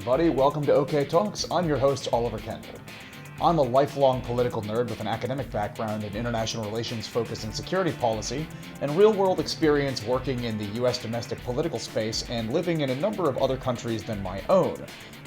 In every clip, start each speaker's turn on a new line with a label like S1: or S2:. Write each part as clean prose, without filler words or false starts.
S1: everybody. Welcome to OK Talks. I'm your host, Oliver Kendall. I'm a lifelong political nerd with an academic background in international relations focused in security policy and real-world experience working in the U.S. domestic political space and living in a number of other countries than my own,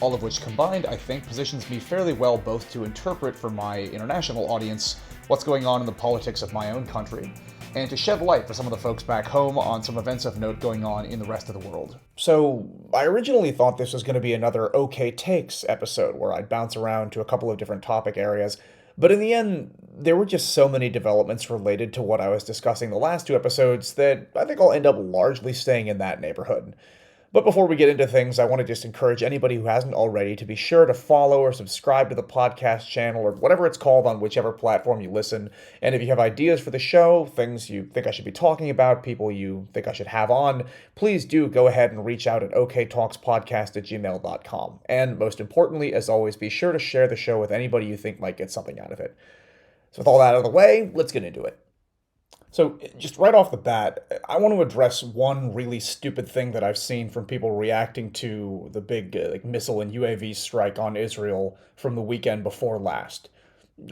S1: all of which combined, I think, positions me fairly well both to interpret for my international audience what's going on in the politics of my own country, and to shed light for some of the folks back home on some events of note going on in the rest of the world. So, I originally thought this was going to be another OK Takes episode where I'd bounce around to a couple of different topic areas, but in the end, there were just so many developments related to what I was discussing the last two episodes that I think I'll end up largely staying in that neighborhood. But before we get into things, I want to just encourage anybody who hasn't already to be sure to follow or subscribe to the podcast channel or whatever it's called on whichever platform you listen. And if you have ideas for the show, things you think I should be talking about, people you think I should have on, please do go ahead and reach out at oktalkspodcast@gmail.com. And most importantly, as always, be sure to share the show with anybody you think might get something out of it. So with all that out of the way, let's get into it. So, just right off the bat, I want to address one really stupid thing that I've seen from people reacting to the big missile and UAV strike on Israel from the weekend before last.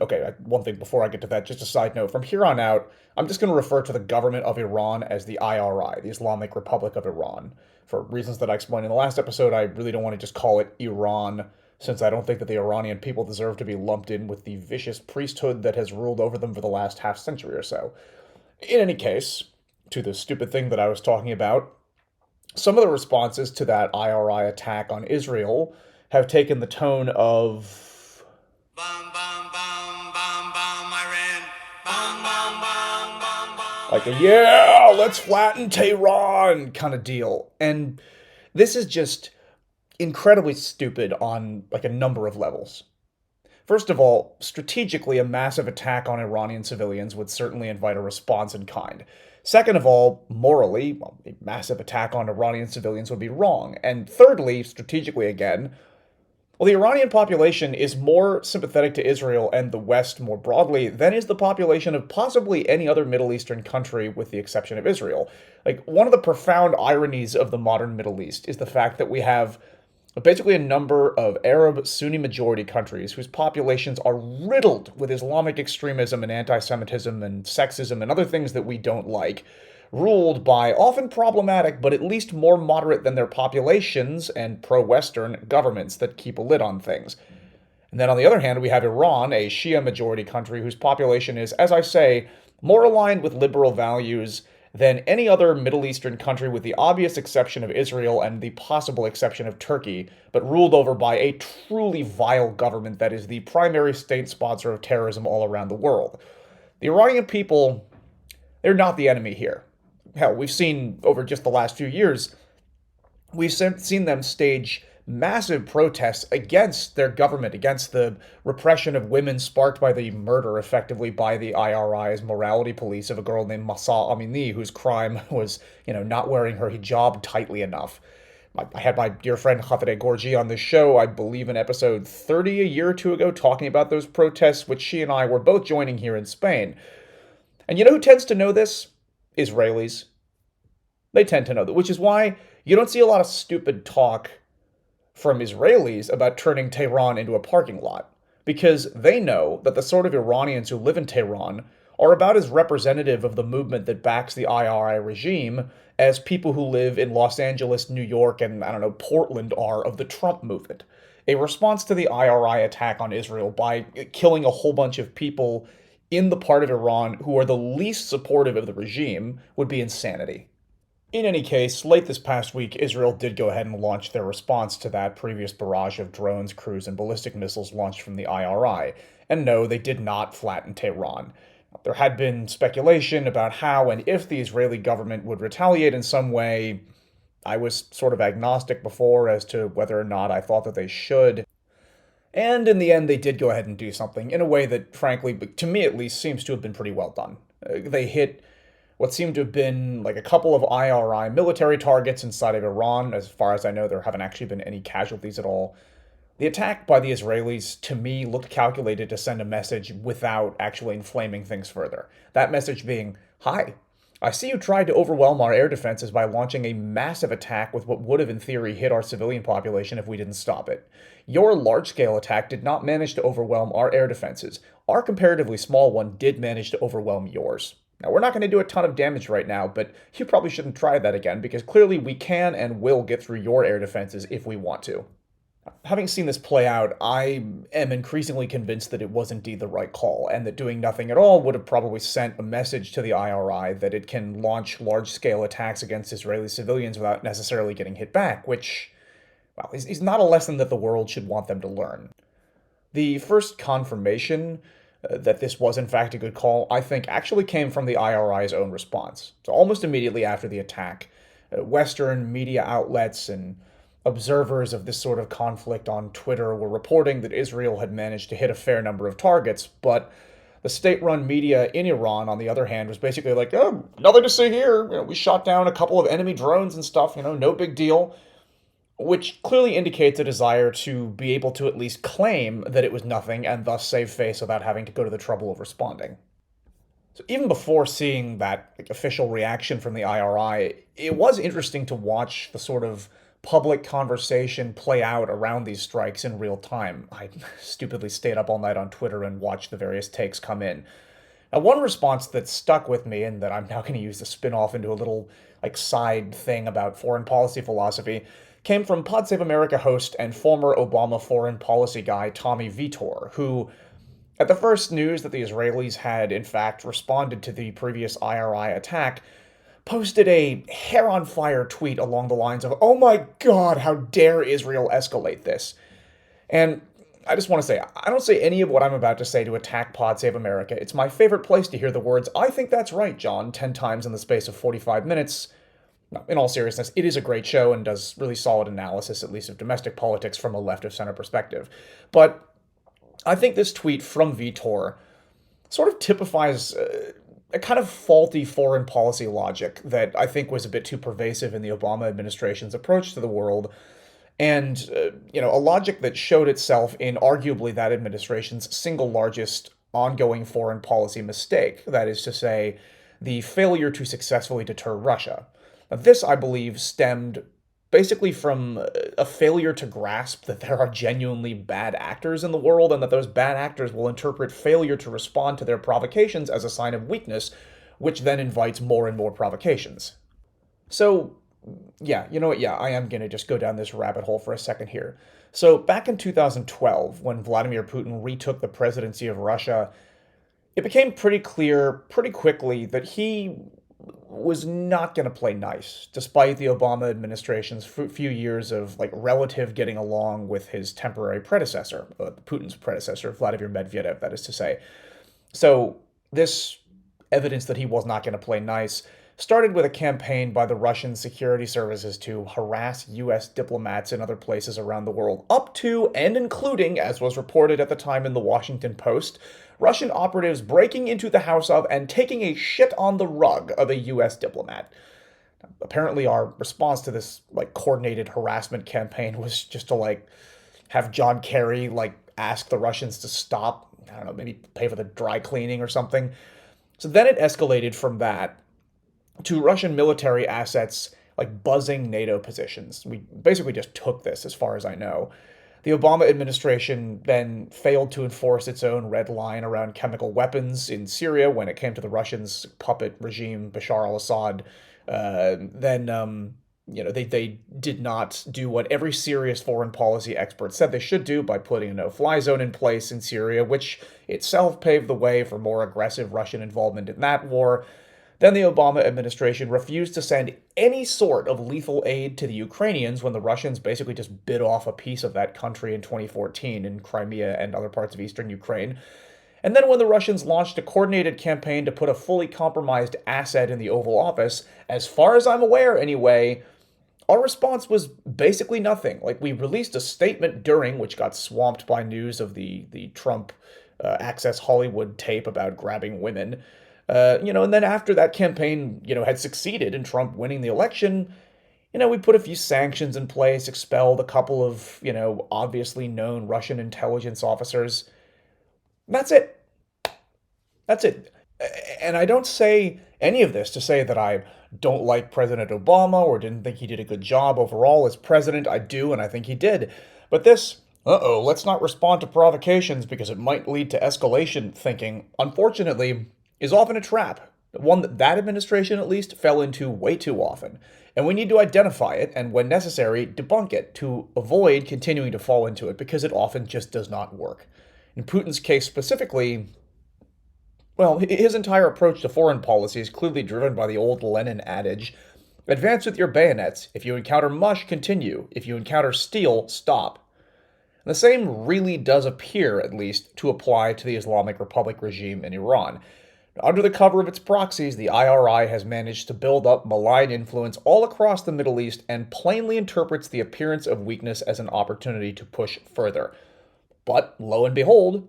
S1: Okay, one thing before I get to that, just a side note. From here on out, I'm just going to refer to the government of Iran as the IRI, the Islamic Republic of Iran. For reasons that I explained in the last episode, I really don't want to just call it Iran, since I don't think that the Iranian people deserve to be lumped in with the vicious priesthood that has ruled over them for the last half century or so. In any case, to the stupid thing that I was talking about, some of the responses to that IRI attack on Israel have taken the tone of bum, bum, bum, bum, bum, Iran. Bum, bum, bum, bum, bum, like a yeah, let's flatten Tehran kind of deal. And this is just incredibly stupid on a number of levels. First of all, strategically, a massive attack on Iranian civilians would certainly invite a response in kind. Second of all, morally, a massive attack on Iranian civilians would be wrong. And thirdly, strategically again, the Iranian population is more sympathetic to Israel and the West more broadly than is the population of possibly any other Middle Eastern country with the exception of Israel. One of the profound ironies of the modern Middle East is the fact that we have basically a number of Arab Sunni-majority countries whose populations are riddled with Islamic extremism and anti-Semitism and sexism and other things that we don't like, ruled by often problematic but at least more moderate than their populations and pro-Western governments that keep a lid on things. And then on the other hand, we have Iran, a Shia-majority country whose population is, as I say, more aligned with liberal values than any other Middle Eastern country with the obvious exception of Israel and the possible exception of Turkey, but ruled over by a truly vile government that is the primary state sponsor of terrorism all around the world. The Iranian people, they're not the enemy here. Hell, we've seen over just the last few years, we've seen them stage massive protests against their government, against the repression of women sparked by the murder, effectively, by the IRI's morality police of a girl named Mahsa Amini, whose crime was, not wearing her hijab tightly enough. I had my dear friend Khatare Gorgi on this show, I believe in episode 30 a year or two ago, talking about those protests, which she and I were both joining here in Spain. And you know who tends to know this? Israelis. They tend to know that, which is why you don't see a lot of stupid talk from Israelis about turning Tehran into a parking lot, because they know that the sort of Iranians who live in Tehran are about as representative of the movement that backs the IRI regime as people who live in Los Angeles, New York, and, Portland are of the Trump movement. A response to the IRI attack on Israel by killing a whole bunch of people in the part of Iran who are the least supportive of the regime would be insanity. In any case, late this past week, Israel did go ahead and launch their response to that previous barrage of drones, cruise, and ballistic missiles launched from the IRI. And no, they did not flatten Tehran. There had been speculation about how and if the Israeli government would retaliate in some way. I was sort of agnostic before as to whether or not I thought that they should. And in the end, they did go ahead and do something in a way that, frankly, to me at least, seems to have been pretty well done. They hit what seemed to have been a couple of IRI military targets inside of Iran. As far as I know, there haven't actually been any casualties at all. The attack by the Israelis, to me, looked calculated to send a message without actually inflaming things further. That message being, hi, I see you tried to overwhelm our air defenses by launching a massive attack with what would have in theory hit our civilian population if we didn't stop it. Your large-scale attack did not manage to overwhelm our air defenses. Our comparatively small one did manage to overwhelm yours. Now, we're not going to do a ton of damage right now, but you probably shouldn't try that again, because clearly we can and will get through your air defenses if we want to. Having seen this play out, I am increasingly convinced that it was indeed the right call, and that doing nothing at all would have probably sent a message to the IRI that it can launch large-scale attacks against Israeli civilians without necessarily getting hit back, which, well, is not a lesson that the world should want them to learn. The first confirmation that this was in fact a good call, I think, actually came from the IRI's own response. So almost immediately after the attack, Western media outlets and observers of this sort of conflict on Twitter were reporting that Israel had managed to hit a fair number of targets, but the state-run media in Iran, on the other hand, was basically like, oh, nothing to see here. We shot down a couple of enemy drones and stuff, no big deal. Which clearly indicates a desire to be able to at least claim that it was nothing and thus save face without having to go to the trouble of responding. So even before seeing that official reaction from the IRI, it was interesting to watch the sort of public conversation play out around these strikes in real time. I stupidly stayed up all night on Twitter and watched the various takes come in. Now, one response that stuck with me and that I'm now going to use to spin off into a little side thing about foreign policy philosophy came from Pod Save America host and former Obama foreign policy guy Tommy Vitor, who, at the first news that the Israelis had in fact responded to the previous IRI attack, posted a hair-on-fire tweet along the lines of, "Oh my god, how dare Israel escalate this?" And I just want to say, I don't say any of what I'm about to say to attack Pod Save America. It's my favorite place to hear the words, "I think that's right, John," 10 times in the space of 45 minutes. No, in all seriousness, it is a great show and does really solid analysis, at least of domestic politics from a left-of-center perspective. But I think this tweet from Vitor sort of typifies a kind of faulty foreign policy logic that I think was a bit too pervasive in the Obama administration's approach to the world, and a logic that showed itself in arguably that administration's single largest ongoing foreign policy mistake, that is to say, the failure to successfully deter Russia. Now, this, I believe, stemmed basically from a failure to grasp that there are genuinely bad actors in the world and that those bad actors will interpret failure to respond to their provocations as a sign of weakness, which then invites more and more provocations. So, yeah, you know what? Yeah, I am going to just go down this rabbit hole for a second here. So, back in 2012, when Vladimir Putin retook the presidency of Russia, it became pretty clear pretty quickly that he was not going to play nice, despite the Obama administration's few years of relative getting along with his temporary predecessor, Putin's predecessor, Vladimir Medvedev, that is to say. So this evidence that he was not going to play nice started with a campaign by the Russian security services to harass U.S. diplomats in other places around the world, up to and including, as was reported at the time in the Washington Post, Russian operatives breaking into the house of and taking a shit on the rug of a U.S. diplomat. Apparently, our response to this coordinated harassment campaign was just to have John Kerry ask the Russians to stop. I don't know, maybe pay for the dry cleaning or something. So then it escalated from that to Russian military assets buzzing NATO positions. We basically just took this, as far as I know. The Obama administration then failed to enforce its own red line around chemical weapons in Syria when it came to the Russians' puppet regime, Bashar al-Assad. They did not do what every serious foreign policy expert said they should do by putting a no-fly zone in place in Syria, which itself paved the way for more aggressive Russian involvement in that war. Then the Obama administration refused to send any sort of lethal aid to the Ukrainians when the Russians basically just bit off a piece of that country in 2014 in Crimea and other parts of eastern Ukraine. And then when the Russians launched a coordinated campaign to put a fully compromised asset in the Oval Office, as far as I'm aware anyway, our response was basically nothing. We released a statement during, which got swamped by news of the Trump Access Hollywood tape about grabbing women. And then after that campaign, had succeeded in Trump winning the election, we put a few sanctions in place, expelled a couple of, obviously known Russian intelligence officers. That's it. That's it. And I don't say any of this to say that I don't like President Obama or didn't think he did a good job overall as president. I do, and I think he did. But this, let's not respond to provocations because it might lead to escalation thinking, unfortunately, is often a trap. One that that administration, at least, fell into way too often. And we need to identify it and, when necessary, debunk it to avoid continuing to fall into it because it often just does not work. In Putin's case specifically, well, his entire approach to foreign policy is clearly driven by the old Lenin adage, advance with your bayonets. If you encounter mush, continue. If you encounter steel, stop. And the same really does appear, at least, to apply to the Islamic Republic regime in Iran. Under the cover of its proxies, the IRI has managed to build up malign influence all across the Middle East and plainly interprets the appearance of weakness as an opportunity to push further. But, lo and behold,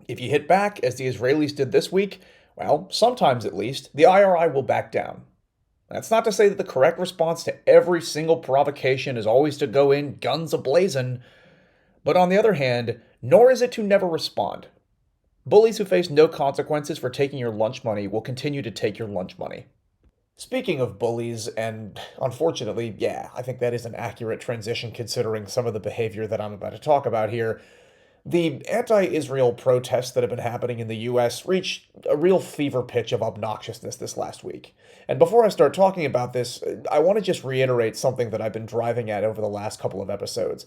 S1: if you hit back, as the Israelis did this week, well, sometimes at least, the IRI will back down. That's not to say that the correct response to every single provocation is always to go in guns a-blazing, but on the other hand, nor is it to never respond. Bullies who face no consequences for taking your lunch money will continue to take your lunch money. Speaking of bullies, and unfortunately, yeah, I think that is an accurate transition considering some of the behavior that I'm about to talk about here. The anti-Israel protests that have been happening in the US reached a real fever pitch of obnoxiousness this last week. And before I start talking about this, I want to just reiterate something that I've been driving at over the last couple of episodes.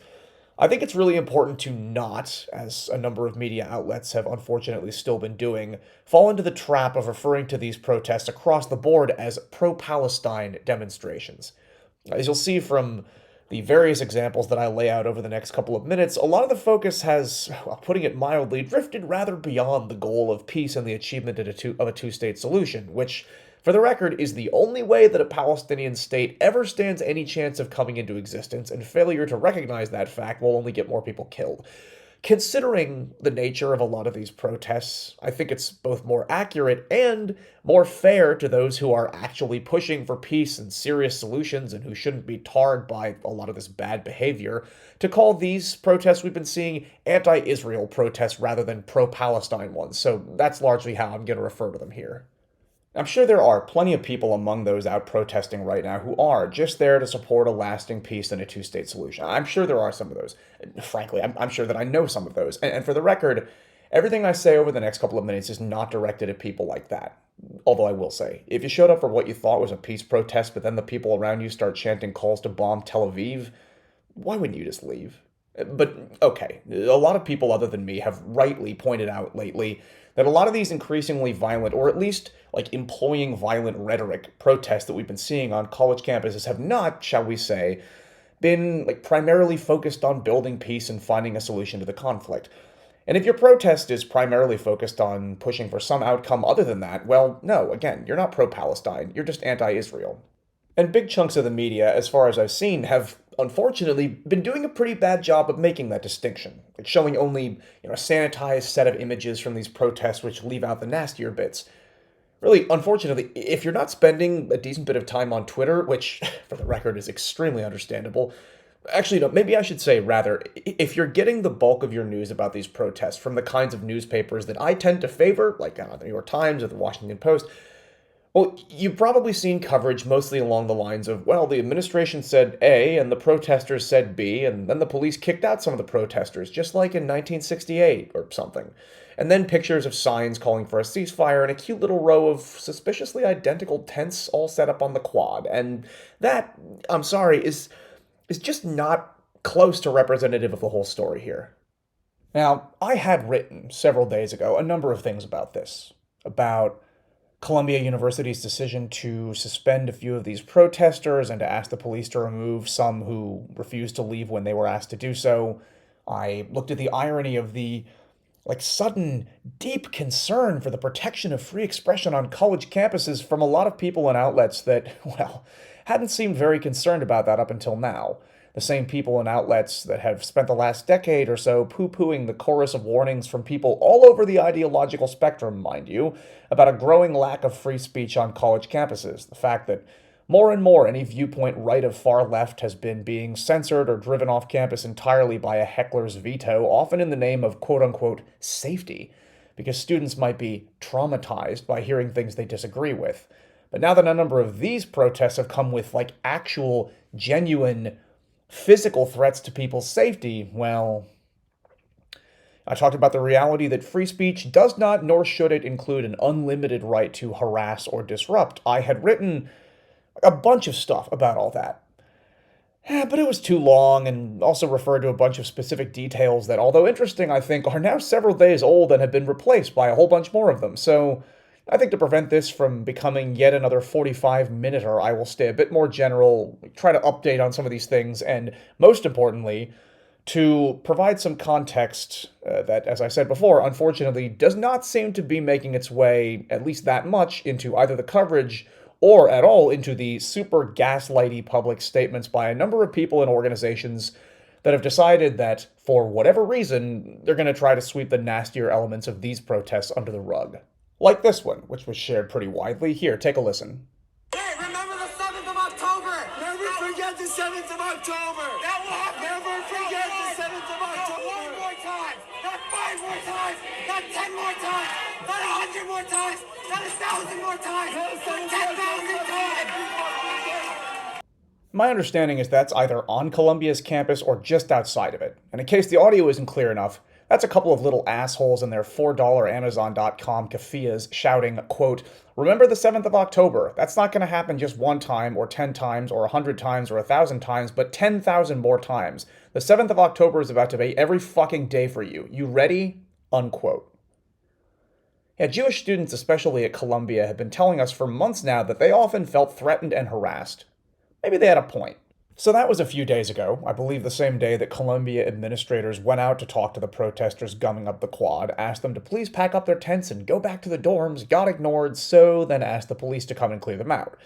S1: I think it's really important to not, as a number of media outlets have unfortunately still been doing, fall into the trap of referring to these protests across the board as pro-Palestine demonstrations. As you'll see from the various examples that I lay out over the next couple of minutes, a lot of the focus has, well, putting it mildly, drifted rather beyond the goal of peace and the achievement of a two-state solution, which, for the record, is the only way that a Palestinian state ever stands any chance of coming into existence, and failure to recognize that fact will only get more people killed. Considering the nature of a lot of these protests, I think it's both more accurate and more fair to those who are actually pushing for peace and serious solutions and who shouldn't be tarred by a lot of this bad behavior to call these protests we've been seeing anti-Israel protests rather than pro-Palestine ones. So that's largely how I'm going to refer to them here. I'm sure there are plenty of people among those out protesting right now who are just there to support a lasting peace and a two-state solution. I'm sure there are some of those. Frankly, I'm sure that I know some of those. And for the record, everything I say over the next couple of minutes is not directed at people like that. Although I will say, if you showed up for what you thought was a peace protest, but then the people around you start chanting calls to bomb Tel Aviv, why wouldn't you just leave? But, okay, a lot of people other than me have rightly pointed out lately that a lot of these increasingly violent, or at least employing violent rhetoric protests that we've been seeing on college campuses have not, shall we say, been primarily focused on building peace and finding a solution to the conflict. And if your protest is primarily focused on pushing for some outcome other than that, well, no, again, you're not pro-Palestine, you're just anti-Israel. And big chunks of the media, as far as I've seen, have unfortunately been doing a pretty bad job of making that distinction, showing only a sanitized set of images from these protests which leave out the nastier bits. Really, unfortunately, if you're not spending a decent bit of time on Twitter, which, for the record, is extremely understandable, actually, no, maybe I should say, rather, if you're getting the bulk of your news about these protests from the kinds of newspapers that I tend to favor, like the New York Times or the Washington Post, well, you've probably seen coverage mostly along the lines of, well, the administration said A, and the protesters said B, and then the police kicked out some of the protesters, just like in 1968 or something. And then pictures of signs calling for a ceasefire and a cute little row of suspiciously identical tents all set up on the quad. And that, I'm sorry, is just not close to representative of the whole story here. Now, I had written several days ago a number of things about this, about Columbia University's decision to suspend a few of these protesters and to ask the police to remove some who refused to leave when they were asked to do so. I looked at the irony of the sudden, deep concern for the protection of free expression on college campuses from a lot of people and outlets that, well, hadn't seemed very concerned about that up until now. The same people and outlets that have spent the last decade or so poo-pooing the chorus of warnings from people all over the ideological spectrum, mind you, about a growing lack of free speech on college campuses. The fact that more and more any viewpoint right of far left has been being censored or driven off campus entirely by a heckler's veto, often in the name of quote-unquote safety. because students might be traumatized by hearing things they disagree with. But now that a number of these protests have come with like actual, genuine physical threats to people's safety, well, I talked about the reality that free speech does not, nor should it, include an unlimited right to harass or disrupt. I had written a bunch of stuff about all that. But it was too long and also referred to a bunch of specific details that, although interesting, I think, are now several days old and have been replaced by a whole bunch more of them. So I think to prevent this from becoming yet another 45-minute-er, I will stay a bit more general, try to update on some of these things, and most importantly, to provide some context that, as I said before, unfortunately does not seem to be making its way, at least that much, into either the coverage or at all into the super gaslighty public statements by a number of people and organizations that have decided that, for whatever reason, they're going to try to sweep the nastier elements of these protests under the rug. Like this one, which was shared pretty widely. Here, take a listen.
S2: Hey, remember the 7th of October! Never forget the 7th of October! That will happen! Never forget the 7th of October! Not 1 more time! Not 5 more times! Not 10 more times! Not 100 more times! Not 1,000 more times! Not 10,000 times!
S1: My understanding is that's either on Columbia's campus or just outside of it. And in case the audio isn't clear enough, that's a couple of little assholes in their $4 Amazon.com kafiyas shouting, quote, "Remember the 7th of October. That's not going to happen just one time or 10 times or 100 times or 1,000 times, but 10,000 more times. The 7th of October is about to be every fucking day for you. You ready?" Unquote. Yeah, Jewish students, especially at Columbia, have been telling us for months now that they often felt threatened and harassed. Maybe they had a point. So that was a few days ago, I believe the same day that Columbia administrators went out to talk to the protesters gumming up the quad, asked them to please pack up their tents and go back to the dorms, got ignored, so then asked the police to come and clear them out.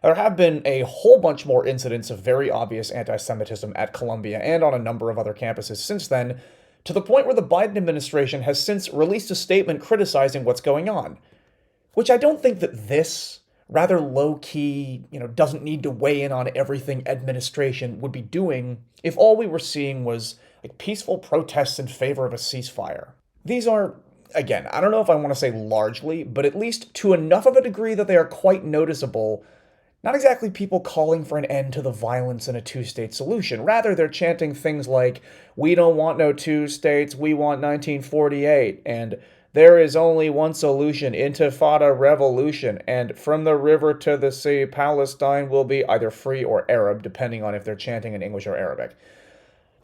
S1: There have been a whole bunch more incidents of very obvious anti-Semitism at Columbia and on a number of other campuses since then, to the point where the Biden administration has since released a statement criticizing what's going on. Which I don't think that this rather low-key, doesn't need to weigh in on everything administration would be doing if all we were seeing was like peaceful protests in favor of a ceasefire. These are, again, I don't know if I want to say largely, but at least to enough of a degree that they are quite noticeable, not exactly people calling for an end to the violence and a two-state solution. Rather, they're chanting things like, "We don't want no two states, we want 1948," and "There is only one solution, Intifada revolution, and from the river to the sea, Palestine will be either free or Arab," depending on if they're chanting in English or Arabic.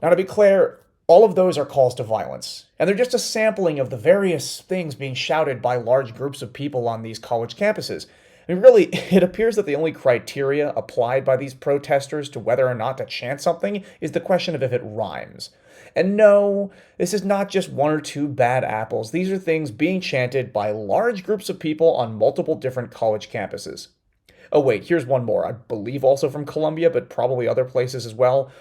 S1: Now, to be clear, all of those are calls to violence, and they're just a sampling of the various things being shouted by large groups of people on these college campuses. I mean, really, it appears that the only criteria applied by these protesters to whether or not to chant something is the question of if it rhymes. And no, this is not just one or two bad apples. These are things being chanted by large groups of people on multiple different college campuses. Oh wait, here's one more. I believe also from Columbia, but probably other places as well.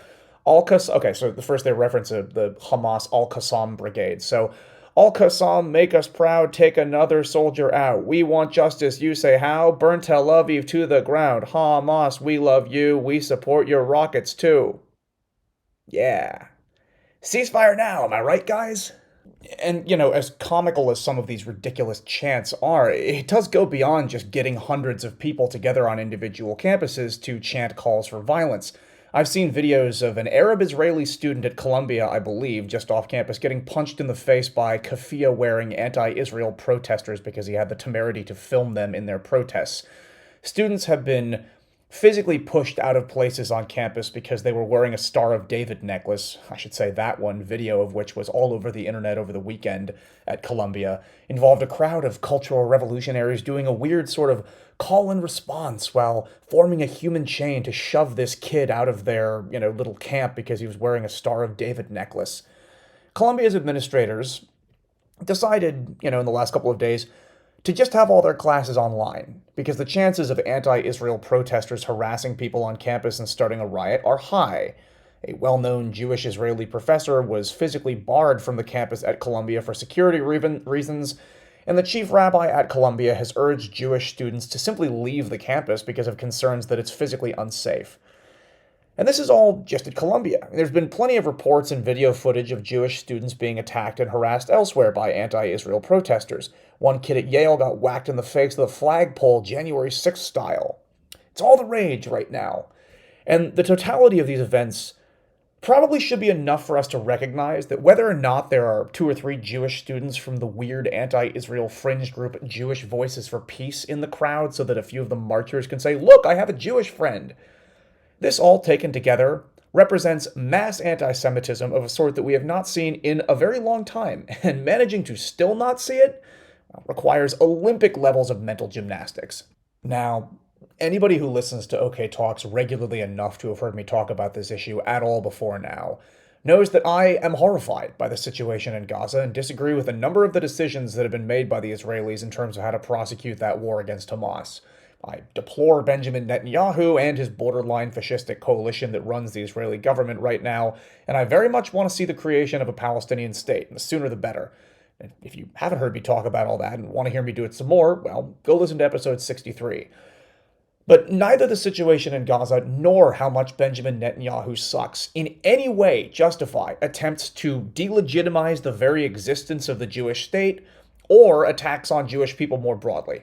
S1: Okay, so the first they reference the Hamas Al-Qassam Brigade. So, "Al-Qassam, make us proud, take another soldier out. We want justice, you say how? Burn Tel Aviv to the ground. Hamas, we love you. We support your rockets too." Yeah. Ceasefire now, am I right, guys? And, as comical as some of these ridiculous chants are, it does go beyond just getting hundreds of people together on individual campuses to chant calls for violence. I've seen videos of an Arab-Israeli student at Columbia, I believe, just off campus, getting punched in the face by keffiyeh-wearing anti-Israel protesters because he had the temerity to film them in their protests. Students have been physically pushed out of places on campus because they were wearing a Star of David necklace. I should say that one, video of which was all over the internet over the weekend at Columbia, involved a crowd of cultural revolutionaries doing a weird sort of call and response while forming a human chain to shove this kid out of their, little camp because he was wearing a Star of David necklace. Columbia's administrators decided, in the last couple of days, to just have all their classes online, because the chances of anti-Israel protesters harassing people on campus and starting a riot are high. A well-known Jewish Israeli professor was physically barred from the campus at Columbia for security reasons, and the chief rabbi at Columbia has urged Jewish students to simply leave the campus because of concerns that it's physically unsafe. And this is all just at Columbia. There's been plenty of reports and video footage of Jewish students being attacked and harassed elsewhere by anti-Israel protesters. One kid at Yale got whacked in the face with a flagpole January 6th style. It's all the rage right now. And the totality of these events probably should be enough for us to recognize that whether or not there are 2 or 3 Jewish students from the weird anti-Israel fringe group Jewish Voices for Peace in the crowd so that a few of the marchers can say, look, I have a Jewish friend. This all taken together represents mass anti-Semitism of a sort that we have not seen in a very long time, and managing to still not see it requires Olympic levels of mental gymnastics. Now, anybody who listens to OK Talks regularly enough to have heard me talk about this issue at all before now knows that I am horrified by the situation in Gaza and disagree with a number of the decisions that have been made by the Israelis in terms of how to prosecute that war against Hamas. I deplore Benjamin Netanyahu and his borderline fascistic coalition that runs the Israeli government right now, and I very much want to see the creation of a Palestinian state, and the sooner the better. And if you haven't heard me talk about all that and want to hear me do it some more, well, go listen to episode 63. But neither the situation in Gaza nor how much Benjamin Netanyahu sucks in any way justify attempts to delegitimize the very existence of the Jewish state or attacks on Jewish people more broadly.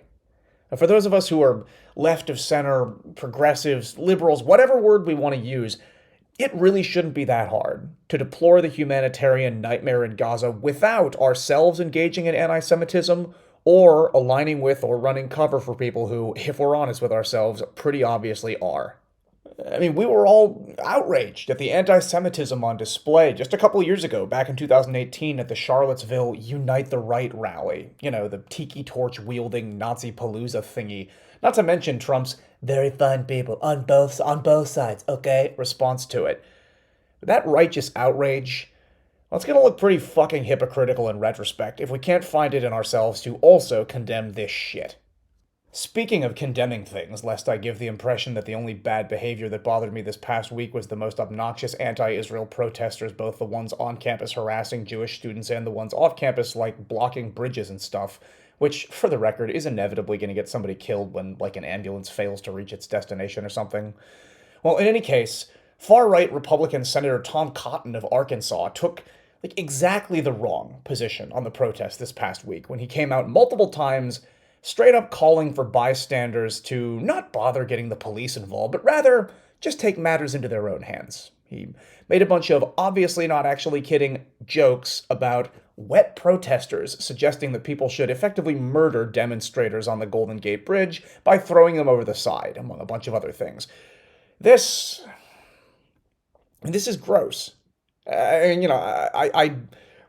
S1: For those of us who are left of center, progressives, liberals, whatever word we want to use, it really shouldn't be that hard to deplore the humanitarian nightmare in Gaza without ourselves engaging in anti-Semitism or aligning with or running cover for people who, if we're honest with ourselves, pretty obviously are. I mean, we were all outraged at the anti-Semitism on display just a couple years ago, back in 2018 at the Charlottesville Unite the Right rally. You know, the tiki torch wielding Nazi Palooza thingy. Not to mention Trump's very fine people on both sides, okay? Response to it. That righteous outrage, well, it's gonna look pretty fucking hypocritical in retrospect if we can't find it in ourselves to also condemn this shit. Speaking of condemning things, lest I give the impression that the only bad behavior that bothered me this past week was the most obnoxious anti-Israel protesters, both the ones on campus harassing Jewish students and the ones off campus, like, blocking bridges and stuff, which, for the record, is inevitably going to get somebody killed when, like, an ambulance fails to reach its destination or something. Well, in any case, far-right Republican Senator Tom Cotton of Arkansas took exactly the wrong position on the protest this past week when he came out multiple times straight up calling for bystanders to not bother getting the police involved, but rather just take matters into their own hands. He made a bunch of obviously not actually kidding jokes about wet protesters, suggesting that people should effectively murder demonstrators on the Golden Gate Bridge by throwing them over the side, among a bunch of other things. This is gross. I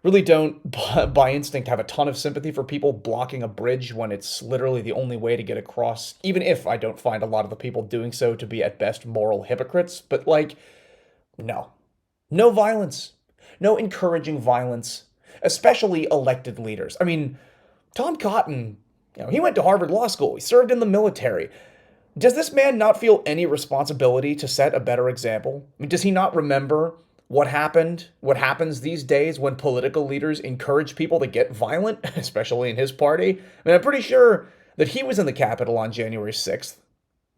S1: really don't, by instinct, have a ton of sympathy for people blocking a bridge when it's literally the only way to get across, even if I don't find a lot of the people doing so to be at best moral hypocrites. But, no. No violence. No encouraging violence. Especially elected leaders. I mean, Tom Cotton, he went to Harvard Law School. He served in the military. Does this man not feel any responsibility to set a better example? I mean, does he not remember what happens these days when political leaders encourage people to get violent, especially in his party? I mean, I'm pretty sure that he was in the Capitol on January 6th.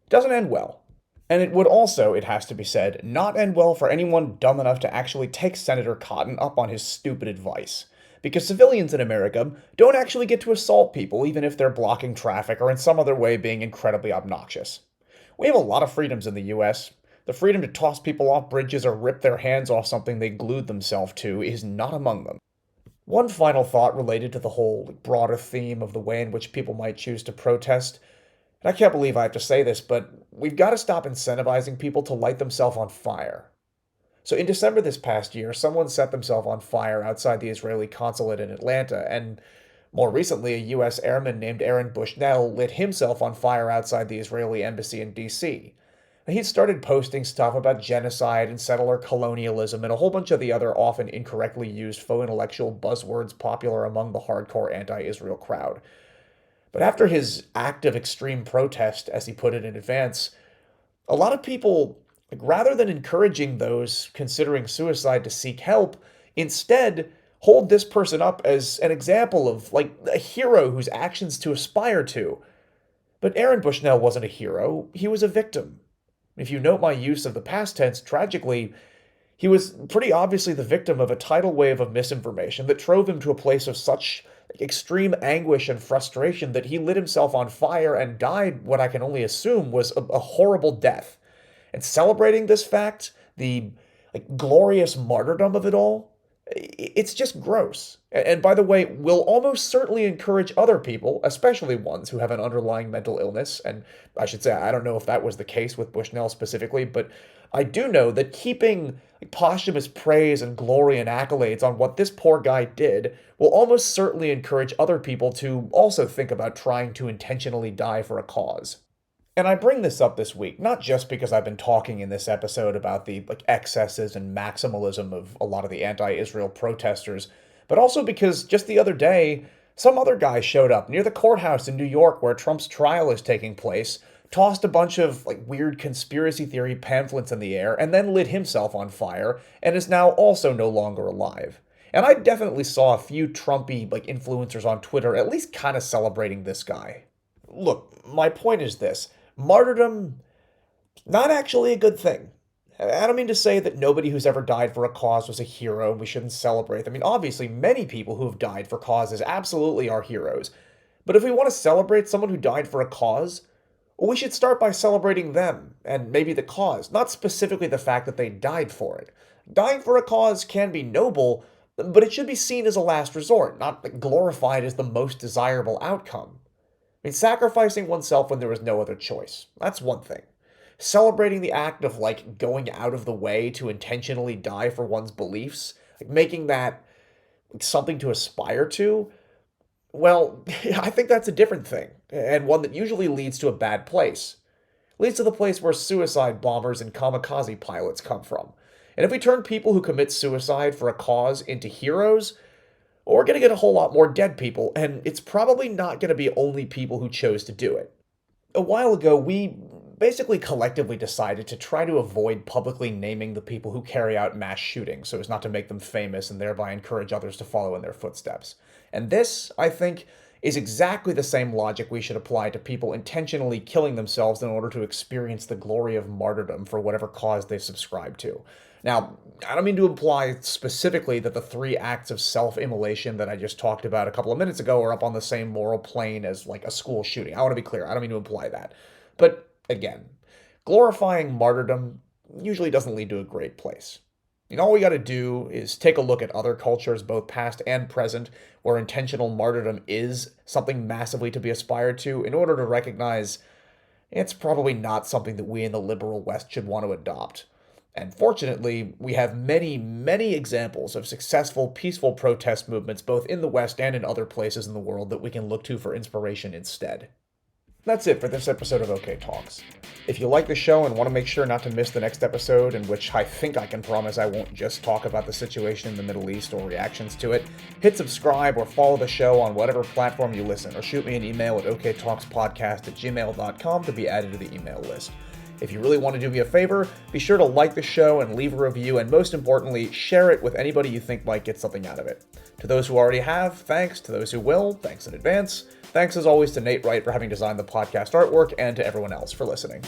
S1: Doesn't end well. And it would also, it has to be said, not end well for anyone dumb enough to actually take Senator Cotton up on his stupid advice. Because civilians in America don't actually get to assault people even if they're blocking traffic or in some other way being incredibly obnoxious. We have a lot of freedoms in the US. The freedom to toss people off bridges or rip their hands off something they glued themselves to is not among them. One final thought related to the whole broader theme of the way in which people might choose to protest. And I can't believe I have to say this, but we've got to stop incentivizing people to light themselves on fire. So in December this past year, someone set themselves on fire outside the Israeli consulate in Atlanta, and more recently, a U.S. airman named Aaron Bushnell lit himself on fire outside the Israeli embassy in D.C. He'd started posting stuff about genocide and settler colonialism and a whole bunch of the other often incorrectly used faux intellectual buzzwords popular among the hardcore anti-Israel crowd. But after his act of extreme protest, as he put it in advance, a lot of people, rather than encouraging those considering suicide to seek help, instead hold this person up as an example of, a hero whose actions to aspire to. But Aaron Bushnell wasn't a hero, he was a victim. If you note my use of the past tense, tragically, he was pretty obviously the victim of a tidal wave of misinformation that drove him to a place of such extreme anguish and frustration that he lit himself on fire and died what I can only assume was a horrible death. And celebrating this fact, the glorious martyrdom of it all, it's just gross. And by the way, will almost certainly encourage other people, especially ones who have an underlying mental illness. And I should say, I don't know if that was the case with Bushnell specifically, but I do know that keeping posthumous praise and glory and accolades on what this poor guy did will almost certainly encourage other people to also think about trying to intentionally die for a cause. And I bring this up this week, not just because I've been talking in this episode about the excesses and maximalism of a lot of the anti-Israel protesters, but also because just the other day, some other guy showed up near the courthouse in New York where Trump's trial is taking place, tossed a bunch of weird conspiracy theory pamphlets in the air, and then lit himself on fire, and is now also no longer alive. And I definitely saw a few Trumpy influencers on Twitter at least kind of celebrating this guy. Look, my point is this. Martyrdom, not actually a good thing. I don't mean to say that nobody who's ever died for a cause was a hero and we shouldn't celebrate them. I mean, obviously, many people who have died for causes absolutely are heroes. But if we want to celebrate someone who died for a cause, well, we should start by celebrating them and maybe the cause, not specifically the fact that they died for it. Dying for a cause can be noble, but it should be seen as a last resort, not glorified as the most desirable outcome. I mean, sacrificing oneself when there was no other choice. That's one thing. Celebrating the act of, going out of the way to intentionally die for one's beliefs, making that something to aspire to, well, I think that's a different thing, and one that usually leads to a bad place. Leads to the place where suicide bombers and kamikaze pilots come from. And if we turn people who commit suicide for a cause into heroes, we're going to get a whole lot more dead people, and it's probably not going to be only people who chose to do it. A while ago, we basically collectively decided to try to avoid publicly naming the people who carry out mass shootings so as not to make them famous and thereby encourage others to follow in their footsteps. And this, I think, is exactly the same logic we should apply to people intentionally killing themselves in order to experience the glory of martyrdom for whatever cause they subscribe to. Now, I don't mean to imply specifically that the 3 acts of self-immolation that I just talked about a couple of minutes ago are up on the same moral plane as a school shooting. I want to be clear. I don't mean to imply that. But again, glorifying martyrdom usually doesn't lead to a great place. And all we got to do is take a look at other cultures, both past and present, where intentional martyrdom is something massively to be aspired to in order to recognize it's probably not something that we in the liberal West should want to adopt. And fortunately, we have many, many examples of successful, peaceful protest movements both in the West and in other places in the world that we can look to for inspiration instead. That's it for this episode of OK Talks. If you like the show and want to make sure not to miss the next episode, in which I think I can promise I won't just talk about the situation in the Middle East or reactions to it, hit subscribe or follow the show on whatever platform you listen, or shoot me an email at oktalkspodcast@gmail.com to be added to the email list. If you really want to do me a favor, be sure to like the show and leave a review, and most importantly, share it with anybody you think might get something out of it. To those who already have, thanks. To those who will, thanks in advance. Thanks as always to Nate Wright for having designed the podcast artwork, and to everyone else for listening.